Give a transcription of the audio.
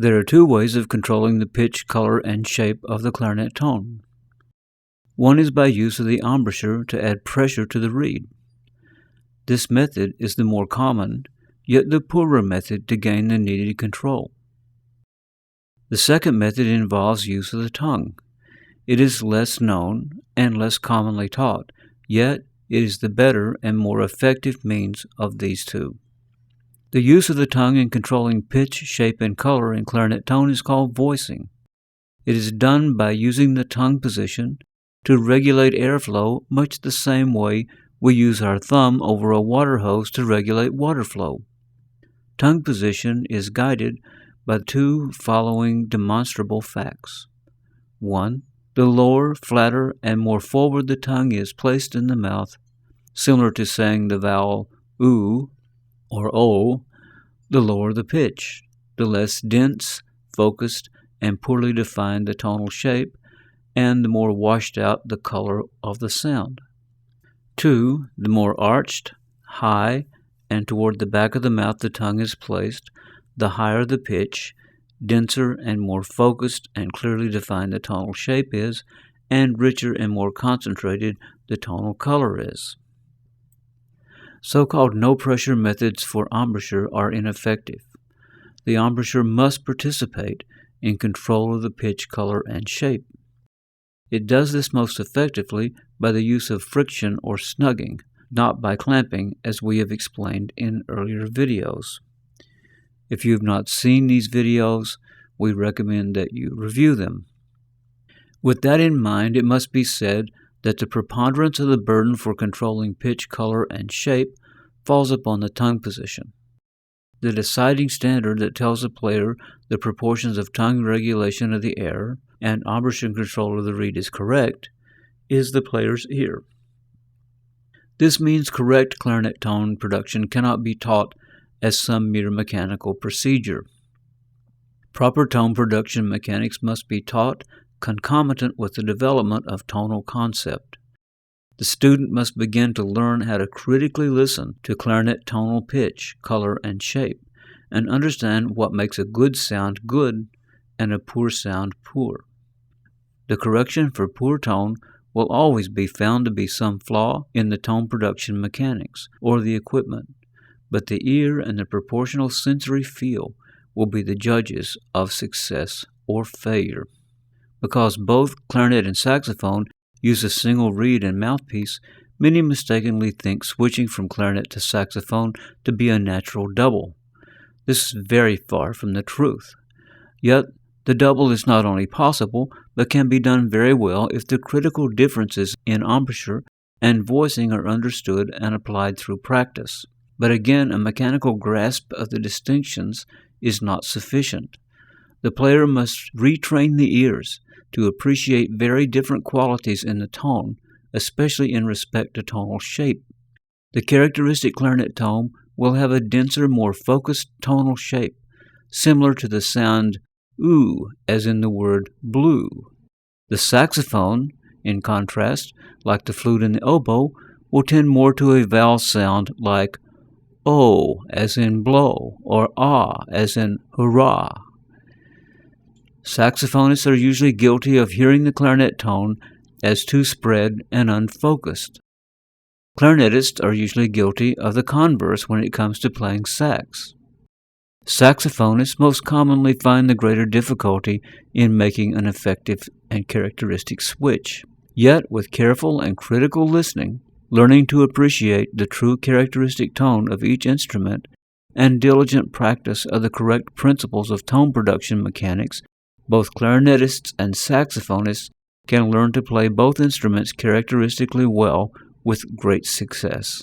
There are two ways of controlling the pitch, color, and shape of the clarinet tone. One is by use of the embouchure to add pressure to the reed. This method is the more common, yet the poorer method to gain the needed control. The second method involves use of the tongue. It is less known and less commonly taught, yet it is the better and more effective means of these two. The use of the tongue in controlling pitch, shape, and color in clarinet tone is called voicing. It is done by using the tongue position to regulate airflow much the same way we use our thumb over a water hose to regulate water flow. Tongue position is guided by the two following demonstrable facts. 1. The lower, flatter, and more forward the tongue is placed in the mouth, similar to saying the vowel oo or o, the lower the pitch, the less dense, focused, and poorly defined the tonal shape, and the more washed out the color of the sound. 2. The more arched, high, and toward the back of the mouth the tongue is placed, the higher the pitch, denser and more focused and clearly defined the tonal shape is, and richer and more concentrated the tonal color is. So-called no-pressure methods for embouchure are ineffective. The embouchure must participate in control of the pitch, color, and shape. It does this most effectively by the use of friction or snugging, not by clamping, as we have explained in earlier videos. If you have not seen these videos, we recommend that you review them. With that in mind, it must be said that the preponderance of the burden for controlling pitch, color, and shape falls upon the tongue position. The deciding standard that tells the player the proportions of tongue regulation of the air and embouchure control of the reed is correct is the player's ear. This means correct clarinet tone production cannot be taught as some mere mechanical procedure. Proper tone production mechanics must be taught concomitant with the development of tonal concept. The student must begin to learn how to critically listen to clarinet tonal pitch, color, and shape, and understand what makes a good sound good and a poor sound poor. The correction for poor tone will always be found to be some flaw in the tone production mechanics or the equipment, but the ear and the proportional sensory feel will be the judges of success or failure. Because both clarinet and saxophone use a single reed and mouthpiece, many mistakenly think switching from clarinet to saxophone to be a natural double. This is very far from the truth. Yet, the double is not only possible, but can be done very well if the critical differences in embouchure and voicing are understood and applied through practice. But again, a mechanical grasp of the distinctions is not sufficient. The player must retrain the ears to appreciate very different qualities in the tone, especially in respect to tonal shape. The characteristic clarinet tone will have a denser, more focused tonal shape, similar to the sound oo, as in the word blue. The saxophone, in contrast, like the flute and the oboe, will tend more to a vowel sound like oh, as in blow, or ah, as in hurrah. Saxophonists are usually guilty of hearing the clarinet tone as too spread and unfocused. Clarinetists are usually guilty of the converse when it comes to playing sax. Saxophonists most commonly find the greater difficulty in making an effective and characteristic switch. Yet, with careful and critical listening, learning to appreciate the true characteristic tone of each instrument, and diligent practice of the correct principles of tone production mechanics, both clarinetists and saxophonists can learn to play both instruments characteristically well with great success.